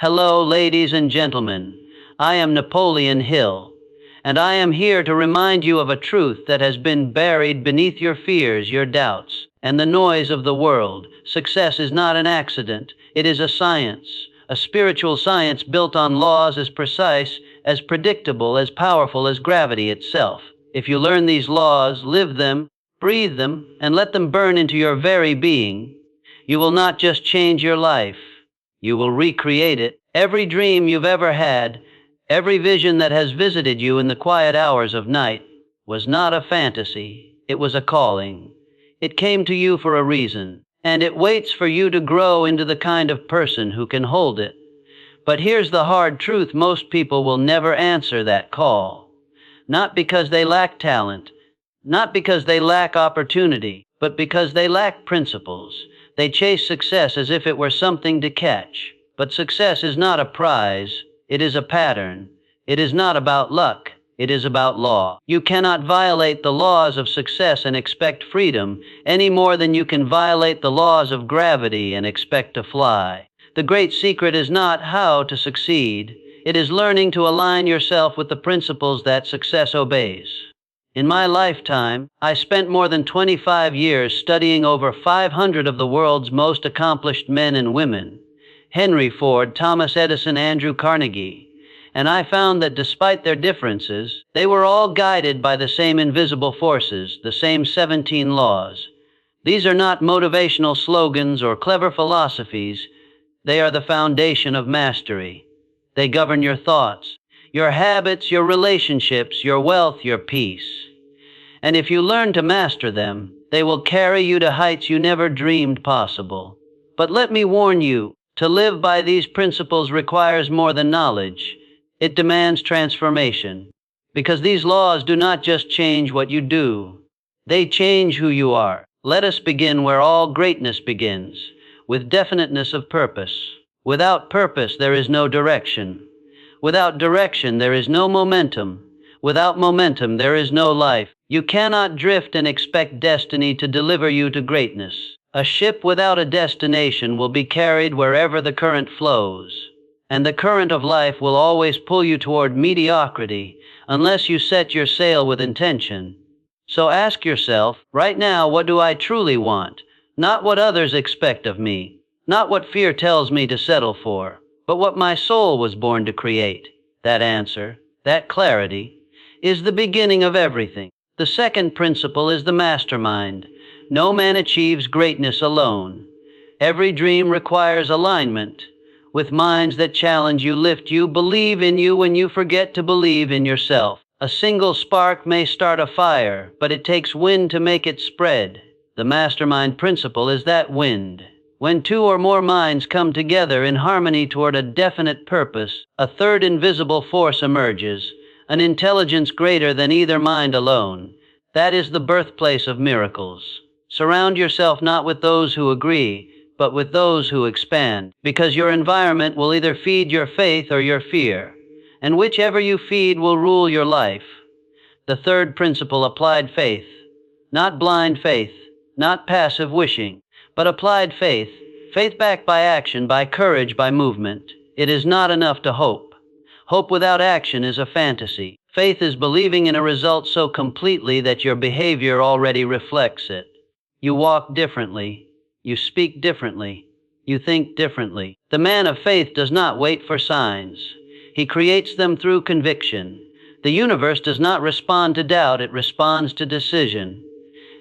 Hello, ladies and gentlemen. I am Napoleon Hill, and I am here to remind you of a truth that has been buried beneath your fears, your doubts, and the noise of the world. Success is not an accident. It is a science, a spiritual science built on laws as precise, as predictable, as powerful as gravity itself. If you learn these laws, live them, breathe them, and let them burn into your very being, you will not just change your life. You will recreate it. Every dream you've ever had, every vision that has visited you in the quiet hours of night, was not a fantasy. It was a calling. It came to you for a reason, and it waits for you to grow into the kind of person who can hold it. But here's the hard truth: most people will never answer that call. Not because they lack talent, not because they lack opportunity, but because they lack principles. They chase success as if it were something to catch. But success is not a prize. It is a pattern. It is not about luck. It is about law. You cannot violate the laws of success and expect freedom any more than you can violate the laws of gravity and expect to fly. The great secret is not how to succeed. It is learning to align yourself with the principles that success obeys. In my lifetime, I spent more than 25 years studying over 500 of the world's most accomplished men and women: Henry Ford, Thomas Edison, Andrew Carnegie. And I found that despite their differences, they were all guided by the same invisible forces, the same 17 laws. These are not motivational slogans or clever philosophies. They are the foundation of mastery. They govern your thoughts, your habits, your relationships, your wealth, your peace. And if you learn to master them, they will carry you to heights you never dreamed possible. But let me warn you, to live by these principles requires more than knowledge. It demands transformation. Because these laws do not just change what you do, they change who you are. Let us begin where all greatness begins, with definiteness of purpose. Without purpose, there is no direction. Without direction, there is no momentum. Without momentum, there is no life. You cannot drift and expect destiny to deliver you to greatness. A ship without a destination will be carried wherever the current flows. And the current of life will always pull you toward mediocrity unless you set your sail with intention. So ask yourself, right now, what do I truly want? Not what others expect of me. Not what fear tells me to settle for, but what my soul was born to create. That answer, that clarity, is the beginning of everything. The second principle is the mastermind. No man achieves greatness alone. Every dream requires alignment. With minds that challenge you, lift you, believe in you when you forget to believe in yourself. A single spark may start a fire, but it takes wind to make it spread. The mastermind principle is that wind. When two or more minds come together in harmony toward a definite purpose, a third invisible force emerges, an intelligence greater than either mind alone. That is the birthplace of miracles. Surround yourself not with those who agree, but with those who expand, because your environment will either feed your faith or your fear, and whichever you feed will rule your life. The third principle, applied faith. Not blind faith, not passive wishing, but applied faith, faith backed by action, by courage, by movement. It is not enough to hope. Hope without action is a fantasy. Faith is believing in a result so completely that your behavior already reflects it. You walk differently. You speak differently. You think differently. The man of faith does not wait for signs. He creates them through conviction. The universe does not respond to doubt, it responds to decision.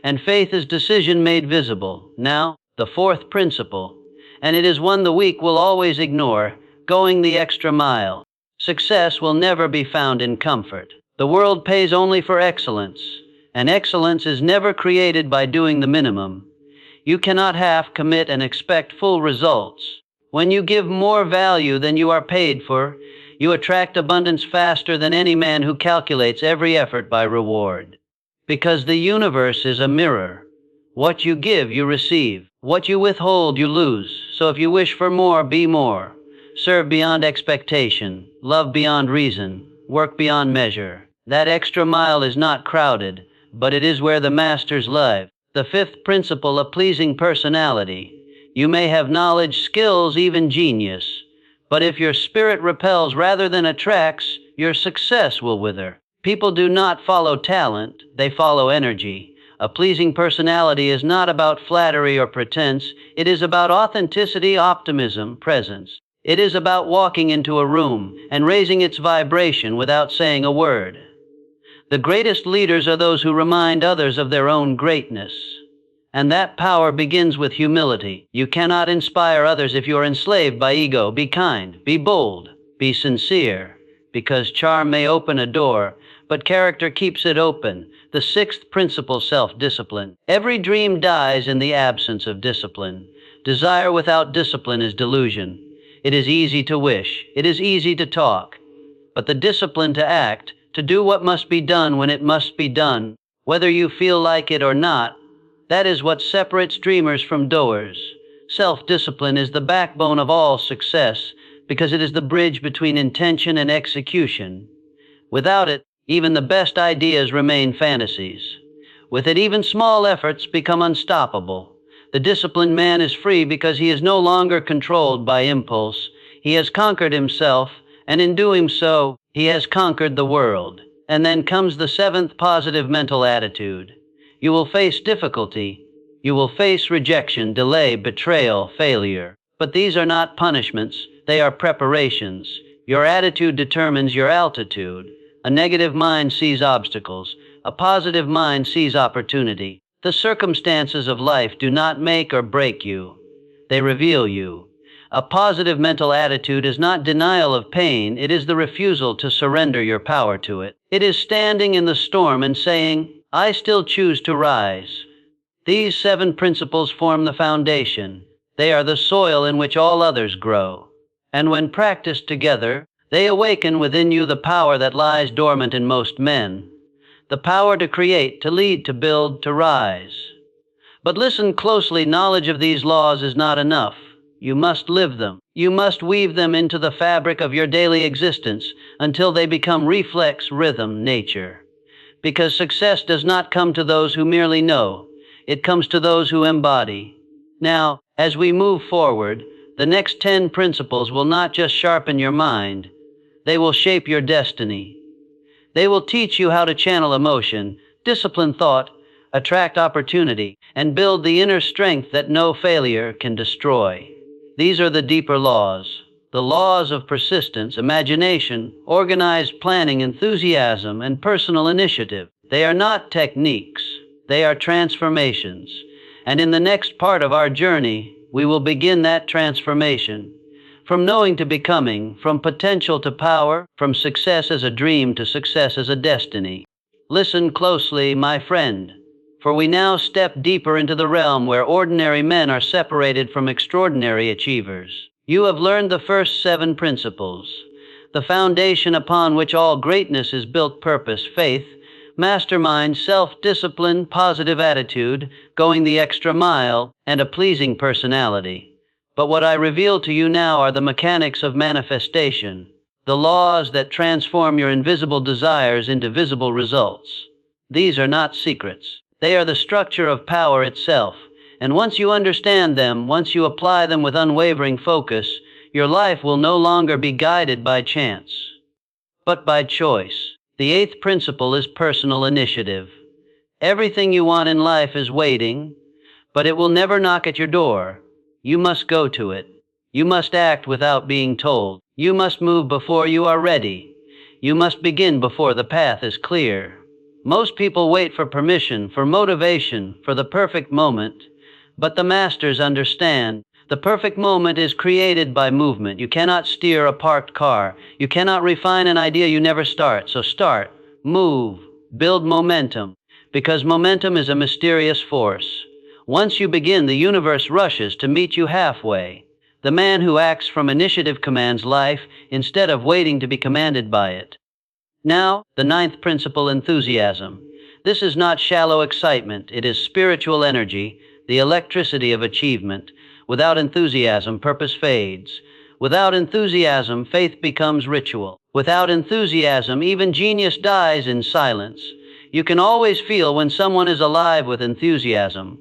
And faith is decision made visible. Now, the fourth principle, and it is one the weak will always ignore: going the extra mile. Success will never be found in comfort. The world pays only for excellence, and excellence is never created by doing the minimum. You cannot half commit and expect full results. When you give more value than you are paid for, you attract abundance faster than any man who calculates every effort by reward. Because the universe is a mirror. What you give, you receive. What you withhold, you lose. So if you wish for more, be more. Serve beyond expectation. Love beyond reason. Work beyond measure. That extra mile is not crowded, but it is where the masters live. The fifth principle, a pleasing personality. You may have knowledge, skills, even genius, But if your spirit repels rather than attracts, your success will wither. People do not follow talent, they follow energy. A pleasing personality is not about flattery or pretense, it is about authenticity, optimism, presence. It is about walking into a room and raising its vibration without saying a word. The greatest leaders are those who remind others of their own greatness. And that power begins with humility. You cannot inspire others if you are enslaved by ego. Be kind, be bold, be sincere, because charm may open a door, but character keeps it open. The sixth principle, self-discipline. Every dream dies in the absence of discipline. Desire without discipline is delusion. It is easy to wish, it is easy to talk, but the discipline to act, to do what must be done when it must be done, whether you feel like it or not, that is what separates dreamers from doers. Self-discipline is the backbone of all success because it is the bridge between intention and execution. Without it, even the best ideas remain fantasies. With it, even small efforts become unstoppable. The disciplined man is free because he is no longer controlled by impulse. He has conquered himself, and in doing so, he has conquered the world. And then comes the seventh, positive mental attitude. You will face difficulty. You will face rejection, delay, betrayal, failure. But these are not punishments. They are preparations. Your attitude determines your altitude. A negative mind sees obstacles. A positive mind sees opportunity. The circumstances of life do not make or break you. They reveal you. A positive mental attitude is not denial of pain. It is the refusal to surrender your power to it. It is standing in the storm and saying, I still choose to rise. These 7 principles form the foundation. They are the soil in which all others grow. And when practiced together, they awaken within you the power that lies dormant in most men. The power to create, to lead, to build, to rise. But listen closely, knowledge of these laws is not enough. You must live them. You must weave them into the fabric of your daily existence until they become reflex, rhythm, nature. Because success does not come to those who merely know. It comes to those who embody. Now, as we move forward, the next 10 principles will not just sharpen your mind. They will shape your destiny. They will teach you how to channel emotion, discipline thought, attract opportunity, and build the inner strength that no failure can destroy. These are the deeper laws, the laws of persistence, imagination, organized planning, enthusiasm, and personal initiative. They are not techniques, they are transformations. And in the next part of our journey, we will begin that transformation. From knowing to becoming, from potential to power, from success as a dream to success as a destiny. Listen closely, my friend, for we now step deeper into the realm where ordinary men are separated from extraordinary achievers. You have learned the first 7 principles, the foundation upon which all greatness is built: purpose, faith, mastermind, self-discipline, positive attitude, going the extra mile, and a pleasing personality. But what I reveal to you now are the mechanics of manifestation, the laws that transform your invisible desires into visible results. These are not secrets. They are the structure of power itself. And once you understand them, once you apply them with unwavering focus, your life will no longer be guided by chance, but by choice. The 8th principle is personal initiative. Everything you want in life is waiting, but it will never knock at your door. You must go to it. You must act without being told. You must move before you are ready. You must begin before the path is clear. Most people wait for permission, for motivation, for the perfect moment. But the masters understand. The perfect moment is created by movement. You cannot steer a parked car. You cannot refine an idea you never start. So start, move, build momentum, because momentum is a mysterious force. Once you begin, the universe rushes to meet you halfway. The man who acts from initiative commands life instead of waiting to be commanded by it. Now, the 9th principle, enthusiasm. This is not shallow excitement. It is spiritual energy, the electricity of achievement. Without enthusiasm, purpose fades. Without enthusiasm, faith becomes ritual. Without enthusiasm, even genius dies in silence. You can always feel when someone is alive with enthusiasm.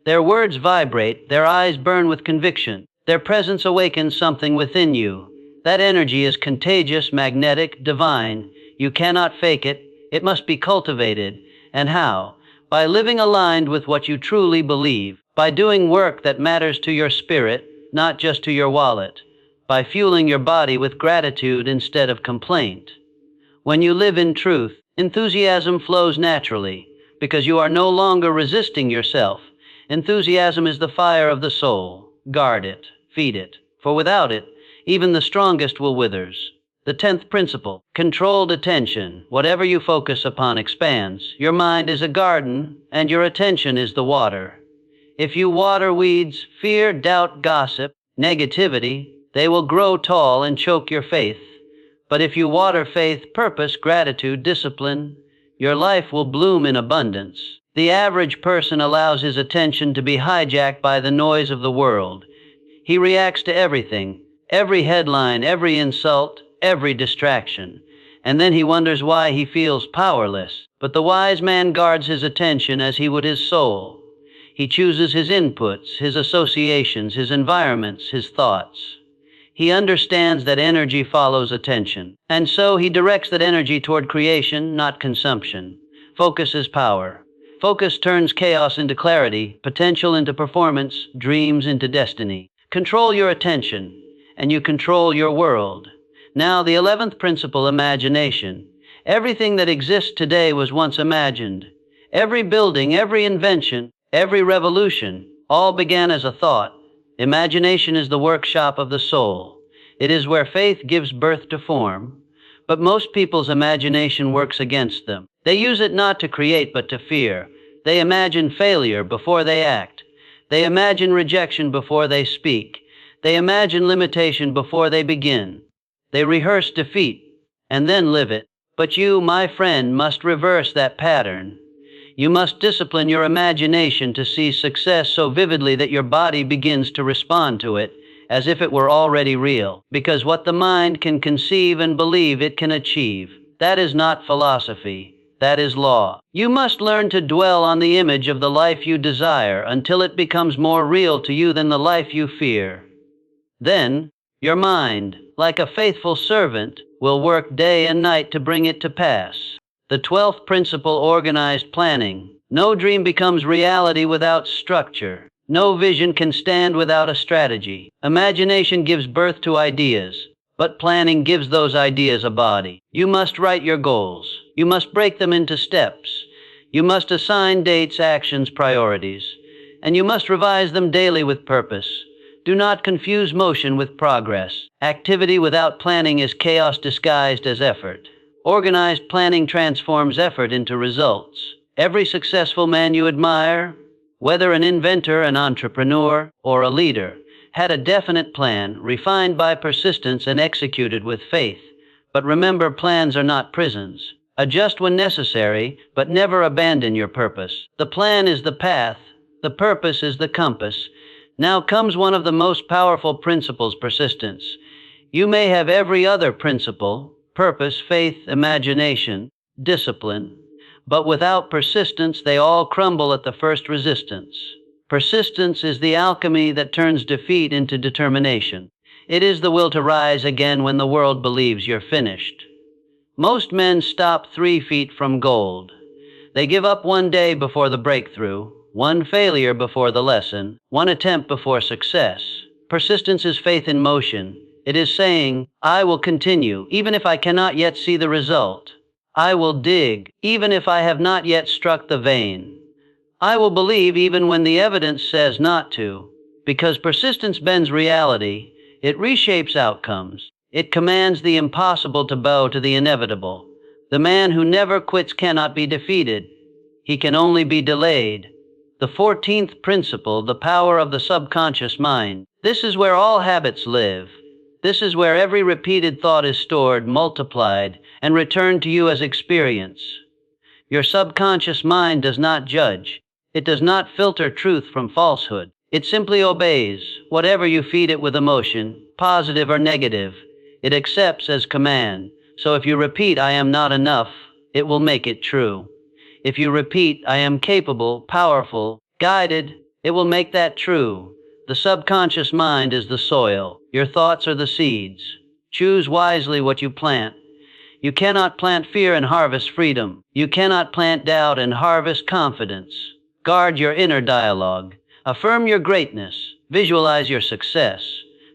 Their words vibrate, their eyes burn with conviction. Their presence awakens something within you. That energy is contagious, magnetic, divine. You cannot fake it. It must be cultivated. And how? By living aligned with what you truly believe. By doing work that matters to your spirit, not just to your wallet. By fueling your body with gratitude instead of complaint. When you live in truth, enthusiasm flows naturally, because you are no longer resisting yourself. Enthusiasm is the fire of the soul. Guard it, feed it, for without it, even the strongest will withers. The 10th principle, controlled attention. Whatever you focus upon expands. Your mind is a garden, and your attention is the water. If you water weeds, fear, doubt, gossip, negativity, they will grow tall and choke your faith. But if you water faith, purpose, gratitude, discipline, your life will bloom in abundance. The average person allows his attention to be hijacked by the noise of the world. He reacts to everything, every headline, every insult, every distraction. And then he wonders why he feels powerless. But the wise man guards his attention as he would his soul. He chooses his inputs, his associations, his environments, his thoughts. He understands that energy follows attention, and so he directs that energy toward creation, not consumption. Focus is power. Focus turns chaos into clarity, potential into performance, dreams into destiny. Control your attention, and you control your world. Now, the 11th principle, imagination. Everything that exists today was once imagined. Every building, every invention, every revolution, all began as a thought. Imagination is the workshop of the soul. It is where faith gives birth to form. But most people's imagination works against them. They use it not to create but to fear. They imagine failure before they act. They imagine rejection before they speak. They imagine limitation before they begin. They rehearse defeat and then live it. But you, my friend, must reverse that pattern. You must discipline your imagination to see success so vividly that your body begins to respond to it as if it were already real. Because what the mind can conceive and believe it can achieve. That is not philosophy. That is law. You must learn to dwell on the image of the life you desire until it becomes more real to you than the life you fear. Then, your mind, like a faithful servant, will work day and night to bring it to pass. The 12th principle, organized planning. No dream becomes reality without structure. No vision can stand without a strategy. Imagination gives birth to ideas, but planning gives those ideas a body. You must write your goals. You must break them into steps. You must assign dates, actions, priorities, and you must revise them daily with purpose. Do not confuse motion with progress. Activity without planning is chaos disguised as effort. Organized planning transforms effort into results. Every successful man you admire, whether an inventor, an entrepreneur, or a leader, had a definite plan, refined by persistence and executed with faith. But remember, plans are not prisons. Adjust when necessary, but never abandon your purpose. The plan is the path. The purpose is the compass. Now comes one of the most powerful principles, persistence. You may have every other principle, purpose, faith, imagination, discipline, but without persistence, they all crumble at the first resistance. Persistence is the alchemy that turns defeat into determination. It is the will to rise again when the world believes you're finished. Most men stop 3 feet from gold. They give up one day before the breakthrough, one failure before the lesson, one attempt before success. Persistence is faith in motion. It is saying, I will continue, even if I cannot yet see the result. I will dig, even if I have not yet struck the vein. I will believe even when the evidence says not to. Because persistence bends reality, it reshapes outcomes. It commands the impossible to bow to the inevitable. The man who never quits cannot be defeated. He can only be delayed. The 14th principle, the power of the subconscious mind. This is where all habits live. This is where every repeated thought is stored, multiplied, and returned to you as experience. Your subconscious mind does not judge. It does not filter truth from falsehood. It simply obeys whatever you feed it with emotion, positive or negative. It accepts as command. So if you repeat, I am not enough, it will make it true. If you repeat, I am capable, powerful, guided, it will make that true. The subconscious mind is the soil. Your thoughts are the seeds. Choose wisely what you plant. You cannot plant fear and harvest freedom. You cannot plant doubt and harvest confidence. Guard your inner dialogue. Affirm your greatness. Visualize your success.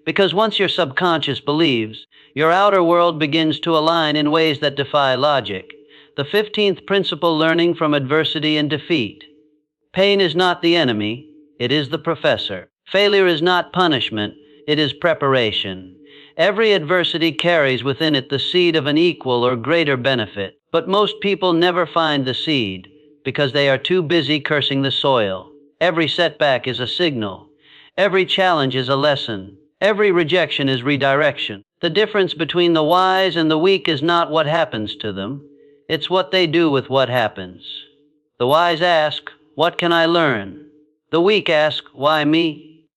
Because once your subconscious believes, your outer world begins to align in ways that defy logic. The 15th principle: learning from adversity and defeat. Pain is not the enemy, it is the professor. Failure is not punishment, it is preparation. Every adversity carries within it the seed of an equal or greater benefit, but most people never find the seed because they are too busy cursing the soil. Every setback is a signal. Every challenge is a lesson. Every rejection is redirection. The difference between the wise and the weak is not what happens to them, it's what they do with what happens. The wise ask, "What can I learn?" The weak ask, "Why me?"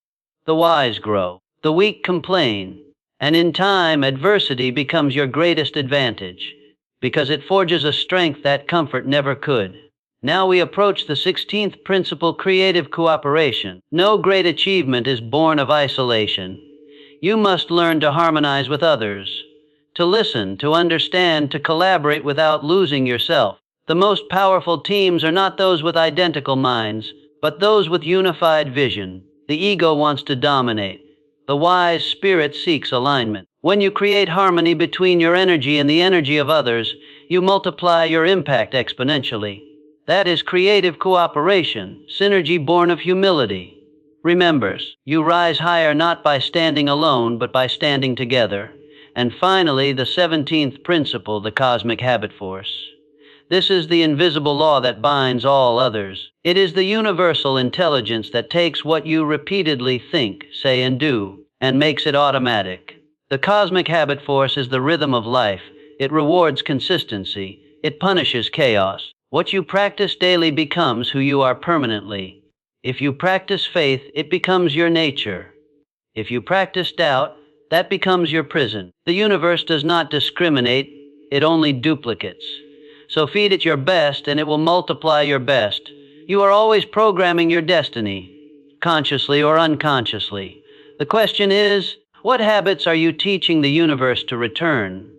The wise grow. The weak complain. And in time, adversity becomes your greatest advantage, because it forges a strength that comfort never could. Now we approach the 16th principle: creative cooperation. No great achievement is born of isolation. You must learn to harmonize with others, to listen, to understand, to collaborate without losing yourself. The most powerful teams are not those with identical minds, but those with unified vision. The ego wants to dominate. The wise spirit seeks alignment. When you create harmony between your energy and the energy of others, you multiply your impact exponentially. That is creative cooperation, synergy born of humility. Remember, you rise higher not by standing alone, but by standing together. And finally, the 17th principle: the cosmic habit force. This is the invisible law that binds all others. It is the universal intelligence that takes what you repeatedly think, say, and do, and makes it automatic. The cosmic habit force is the rhythm of life. It rewards consistency. It punishes chaos. What you practice daily becomes who you are permanently. If you practice faith, it becomes your nature. If you practice doubt, that becomes your prison. The universe does not discriminate, it only duplicates. So feed it your best and it will multiply your best. You are always programming your destiny, consciously or unconsciously. The question is, what habits are you teaching the universe to return?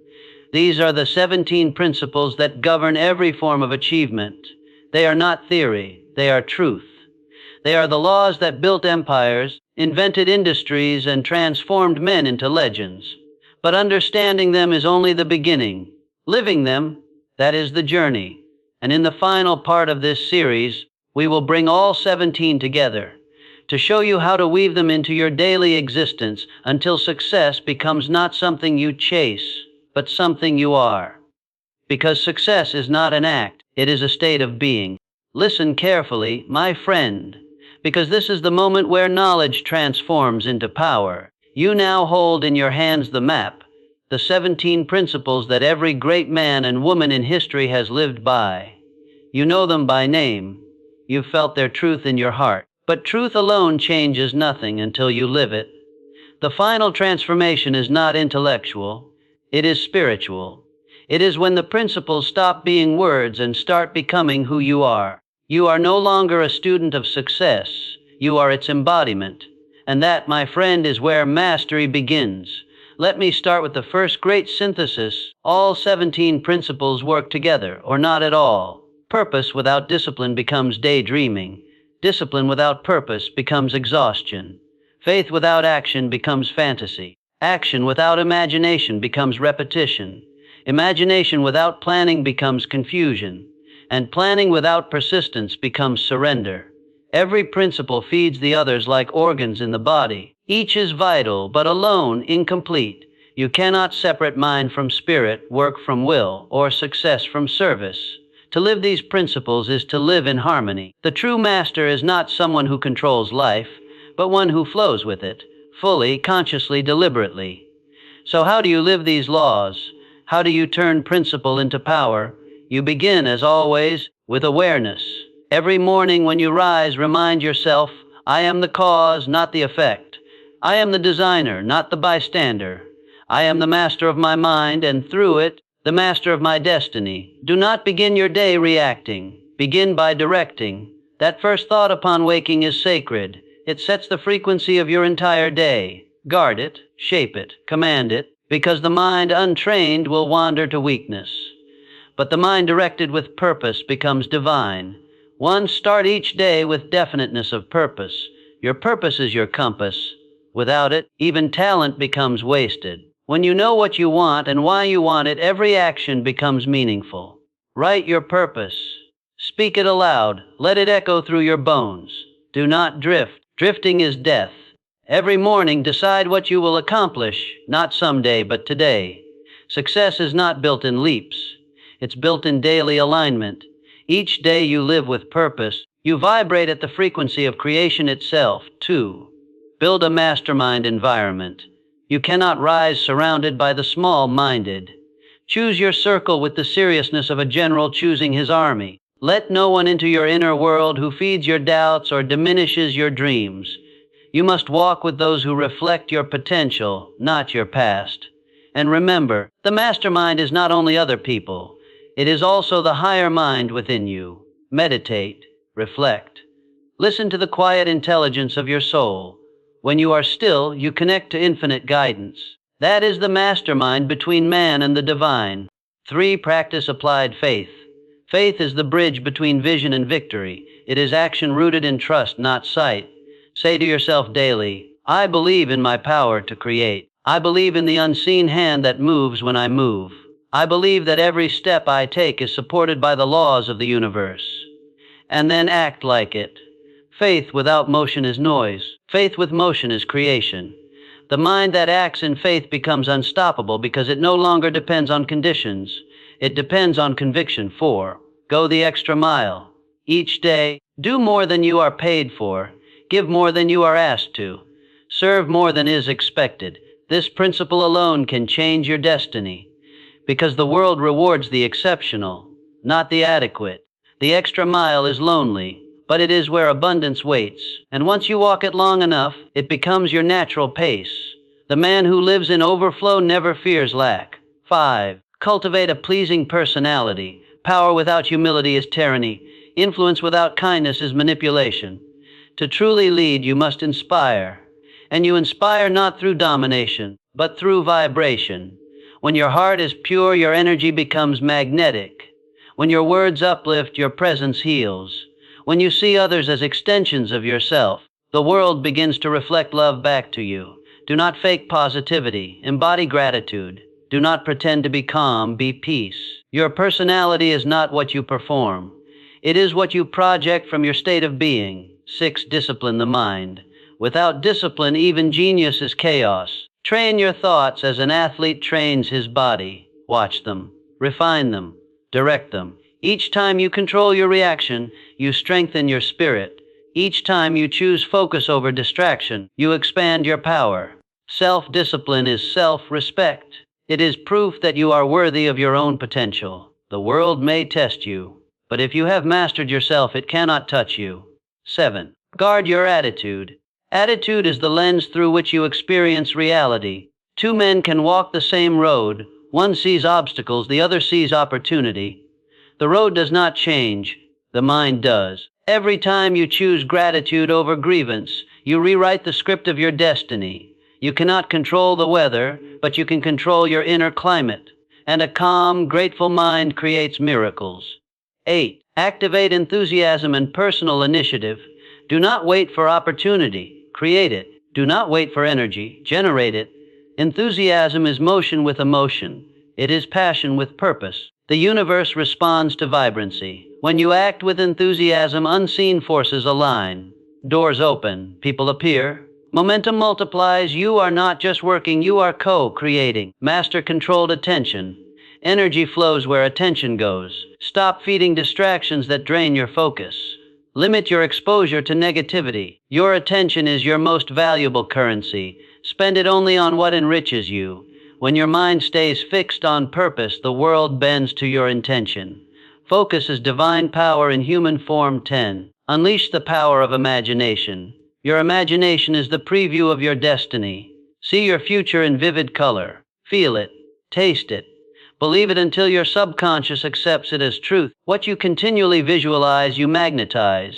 These are the 17 principles that govern every form of achievement. They are not theory, they are truth. They are the laws that built empires, invented industries, and transformed men into legends. But understanding them is only the beginning. Living them, that is the journey. And in the final part of this series, we will bring all 17 together to show you how to weave them into your daily existence until success becomes not something you chase, but something you are. Because success is not an act, it is a state of being. Listen carefully, my friend, because this is the moment where knowledge transforms into power. You now hold in your hands the map, the 17 principles that every great man and woman in history has lived by. You know them by name. You've felt their truth in your heart. But truth alone changes nothing until you live it. The final transformation is not intellectual, it is spiritual. It is when the principles stop being words and start becoming who you are. You are no longer a student of success, you are its embodiment. And that, my friend, is where mastery begins. Let me start with the first great synthesis. All 17 principles work together, or not at all. Purpose without discipline becomes daydreaming. Discipline without purpose becomes exhaustion. Faith without action becomes fantasy. Action without imagination becomes repetition. Imagination without planning becomes confusion. And planning without persistence becomes surrender. Every principle feeds the others like organs in the body. Each is vital, but alone incomplete. You cannot separate mind from spirit, work from will, or success from service. To live these principles is to live in harmony. The true master is not someone who controls life, but one who flows with it, fully, consciously, deliberately. So how do you live these laws? How do you turn principle into power? You begin, as always, with awareness. Every morning when you rise, remind yourself, I am the cause, not the effect. I am the designer, not the bystander. I am the master of my mind, and through it, the master of my destiny. Do not begin your day reacting. Begin by directing. That first thought upon waking is sacred. It sets the frequency of your entire day. Guard it, shape it, command it, because the mind untrained will wander to weakness. But the mind directed with purpose becomes divine. Start each day with definiteness of purpose. Your purpose is your compass. Without it, even talent becomes wasted. When you know what you want and why you want it, every action becomes meaningful. Write your purpose. Speak it aloud. Let it echo through your bones. Do not drift. Drifting is death. Every morning, decide what you will accomplish, not someday, but today. Success is not built in leaps. It's built in daily alignment. Each day you live with purpose, you vibrate at the frequency of creation itself. 2. Build a mastermind environment. You cannot rise surrounded by the small-minded. Choose your circle with the seriousness of a general choosing his army. Let no one into your inner world who feeds your doubts or diminishes your dreams. You must walk with those who reflect your potential, not your past. And remember, the mastermind is not only other people. It is also the higher mind within you. Meditate, reflect. Listen to the quiet intelligence of your soul. When you are still, you connect to infinite guidance. That is the mastermind between man and the divine. 3. Practice applied faith. Faith is the bridge between vision and victory. It is action rooted in trust, not sight. Say to yourself daily, I believe in my power to create. I believe in the unseen hand that moves when I move. I believe that every step I take is supported by the laws of the universe. And then act like it. Faith without motion is noise. Faith with motion is creation. The mind that acts in faith becomes unstoppable because it no longer depends on conditions. It depends on conviction. 4. Go the extra mile. Each day, do more than you are paid for. Give more than you are asked to. Serve more than is expected. This principle alone can change your destiny. Because the world rewards the exceptional, not the adequate. The extra mile is lonely, but it is where abundance waits. And once you walk it long enough, it becomes your natural pace. The man who lives in overflow never fears lack. 5. Cultivate a pleasing personality. Power without humility is tyranny. Influence without kindness is manipulation. To truly lead, you must inspire. And you inspire not through domination, but through vibration. When your heart is pure, your energy becomes magnetic. When your words uplift, your presence heals. When you see others as extensions of yourself, the world begins to reflect love back to you. Do not fake positivity. Embody gratitude. Do not pretend to be calm. Be peace. Your personality is not what you perform. It is what you project from your state of being. 6. Discipline the mind. Without discipline, even genius is chaos. Train your thoughts as an athlete trains his body. Watch them, refine them, direct them. Each time you control your reaction, you strengthen your spirit. Each time you choose focus over distraction, you expand your power. Self-discipline is self-respect. It is proof that you are worthy of your own potential. The world may test you, but if you have mastered yourself, it cannot touch you. 7. Guard your attitude. Attitude is the lens through which you experience reality. 2 men can walk the same road. One sees obstacles, the other sees opportunity. The road does not change, the mind does. Every time you choose gratitude over grievance, you rewrite the script of your destiny. You cannot control the weather, but you can control your inner climate. And a calm, grateful mind creates miracles. 8. Activate enthusiasm and personal initiative. Do not wait for opportunity. Create it. Do not wait for energy. Generate it. Enthusiasm is motion with emotion. It is passion with purpose. The universe responds to vibrancy. When you act with enthusiasm, unseen forces align. Doors open. People appear. Momentum multiplies. You are not just working, you are co-creating. Master controlled attention. Energy flows where attention goes. Stop feeding distractions that drain your focus. Limit your exposure to negativity. Your attention is your most valuable currency. Spend it only on what enriches you. When your mind stays fixed on purpose, the world bends to your intention. Focus is divine power in human form. 10. Unleash the power of imagination. Your imagination is the preview of your destiny. See your future in vivid color. Feel it. Taste it. Believe it until your subconscious accepts it as truth. What you continually visualize, you magnetize.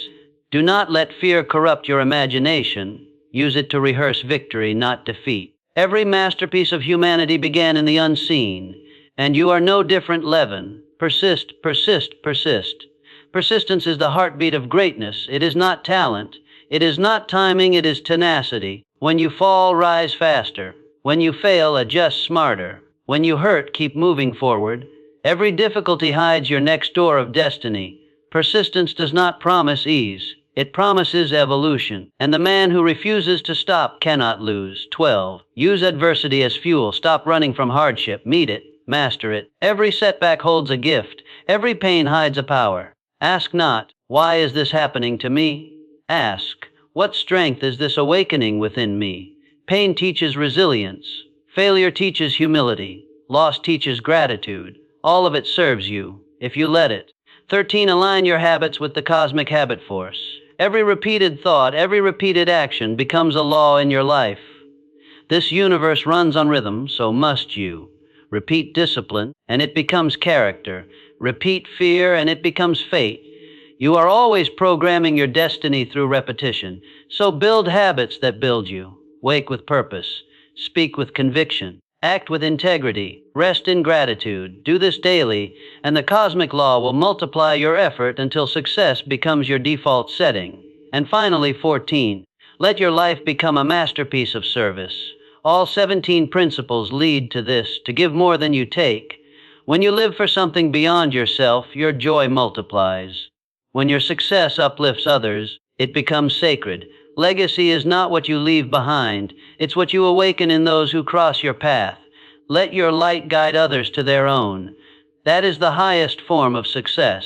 Do not let fear corrupt your imagination. Use it to rehearse victory, not defeat. Every masterpiece of humanity began in the unseen, and you are no different, Levin. Persist, persist, persist. Persistence is the heartbeat of greatness. It is not talent. It is not timing. It is tenacity. When you fall, rise faster. When you fail, adjust smarter. When you hurt, keep moving forward. Every difficulty hides your next door of destiny. Persistence does not promise ease. It promises evolution, and the man who refuses to stop cannot lose. 12. Use adversity as fuel. Stop running from hardship. Meet it. Master it. Every setback holds a gift. Every pain hides a power. Ask not, why is this happening to me? Ask, what strength is this awakening within me? Pain teaches resilience. Failure teaches humility. Loss teaches gratitude. All of it serves you, if you let it. 13. Align your habits with the cosmic habit force. Every repeated thought, every repeated action becomes a law in your life. This universe runs on rhythm, so must you. Repeat discipline, and it becomes character. Repeat fear, and it becomes fate. You are always programming your destiny through repetition, so build habits that build you. Wake with purpose. Speak with conviction. Act with integrity. Rest in gratitude. Do this daily, and the cosmic law will multiply your effort until success becomes your default setting. And finally, 14. Let your life become a masterpiece of service. All 17 principles lead to this, to give more than you take. When you live for something beyond yourself, your joy multiplies. When your success uplifts others, it becomes sacred. Legacy is not what you leave behind, it's what you awaken in those who cross your path. Let your light guide others to their own. That is the highest form of success.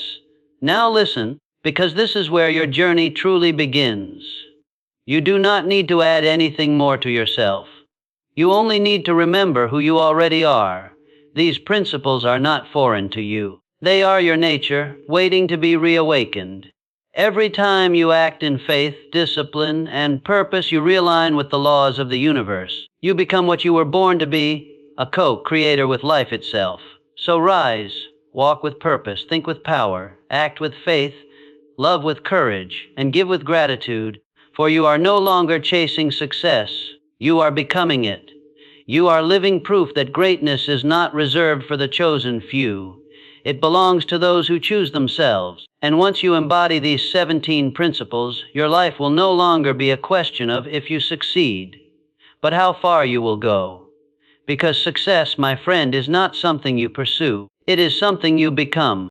Now listen, because this is where your journey truly begins. You do not need to add anything more to yourself. You only need to remember who you already are. These principles are not foreign to you. They are your nature, waiting to be reawakened. Every time you act in faith, discipline, and purpose, you realign with the laws of the universe. You become what you were born to be, a co-creator with life itself. So rise, walk with purpose, think with power, act with faith, love with courage, and give with gratitude, for you are no longer chasing success. You are becoming it. You are living proof that greatness is not reserved for the chosen few. It belongs to those who choose themselves. And once you embody these 17 principles, your life will no longer be a question of if you succeed, but how far you will go. Because success, my friend, is not something you pursue. It is something you become.